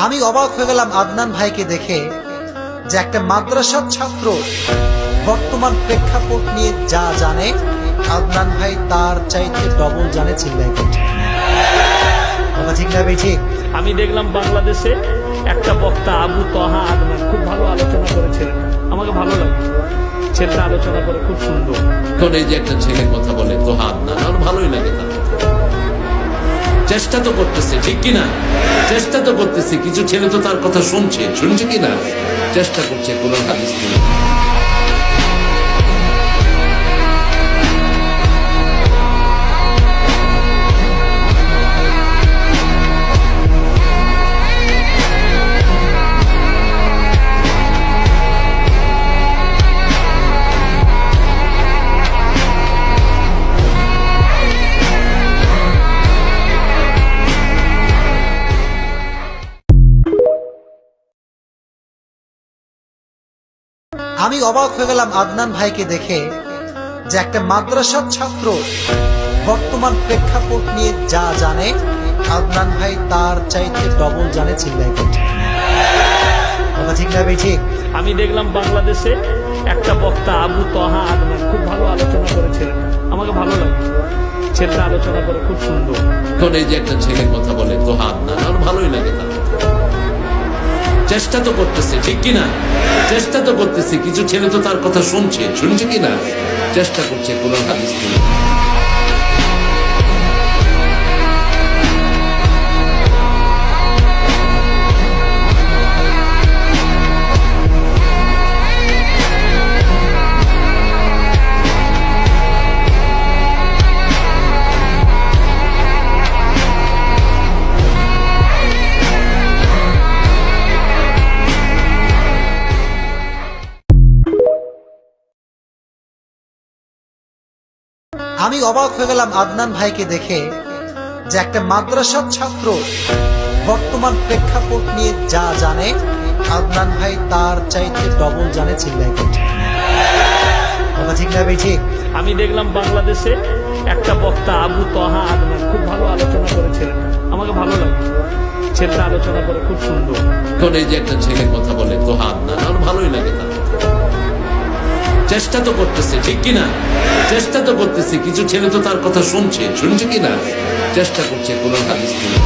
আমি অবাক হয়ে গেলাম আদনান ভাইকে দেখে যে একটা মাদ্রাসার ছাত্র বর্তমান প্রেক্ষাপট নিয়ে যা জানে আদনান ভাই তার চাইতে ডবল জানে। চিল্লাই করছে কথা ঠিক না? ঠিক। আমি দেখলাম বাংলাদেশে একটা বক্তা আবু তহা আদনান খুব ভালো আলোচনা করেছিলেন, আমাকে ভালো লাগে। ছেলেটা আলোচনা করে খুব সুন্দর। এখন এই যে একটা ছেলে কথা বলে তোহা আদনান, আমার ভালোই লাগে। তার চেষ্টা তো করতেছে, ঠিক কিনা? চেষ্টা তো করতেছে, কিছু ছেলে তো তার কথা শুনছে কিনা, চেষ্টা করছে কোরআন হাদিস নিয়ে। আমি অবাক হয়ে গেলাম আদনান ভাইকে দেখে যে একটা মাদ্রাসার ছাত্র বর্তমান প্রেক্ষাপট নিয়ে যা জানে আদনান ভাই তার চাইতে ডবল জানে। চিল্লাই করছে কথা ঠিক না? ঠিক। আমি দেখলাম বাংলাদেশে একটা বক্তা আবু তহা আদনান খুব ভালো আলোচনা করেছিলেন, আমাকে ভালো লাগে। ছেলেটা আলোচনা করে খুব সুন্দর। এখন এই যে একটা ছেলে কথা বলে তোহা আদনান, আমার ভালোই লাগে। তার চেষ্টা তো করতেছে, ঠিক কিনা? চেষ্টা তো করতেছে, কিছু ছেলে তো তার কথা শুনছে কিনা, চেষ্টা করছে কোরআন হাদিস নিয়ে। আমি অবাক হয়ে গেলাম আদনান ভাইকে দেখে যে একটা মাদ্রাসার ছাত্র বর্তমান প্রেক্ষাপট নিয়ে যা জানে আদনান ভাই তার চাইতে ডবল জানে। চিল্লাই করছে কথা ঠিক না? ঠিক। আমি দেখলাম বাংলাদেশে একটা বক্তা আবু তহা আদনান খুব ভালো আলোচনা করেছিলেন, আমাকে ভালো লাগে। ছেলেটা আলোচনা করে খুব সুন্দর। এখন এই যে একটা ছেলে কথা বলে তোহা আদনান, আমার ভালোই লাগে। তার চেষ্টা তো করতেছে, ঠিক কিনা? চেষ্টা তো করতেছে, কিছু ছেলে তো তার কথা শুনছে কিনা, চেষ্টা করছে কোরআন হাদিস নিয়ে।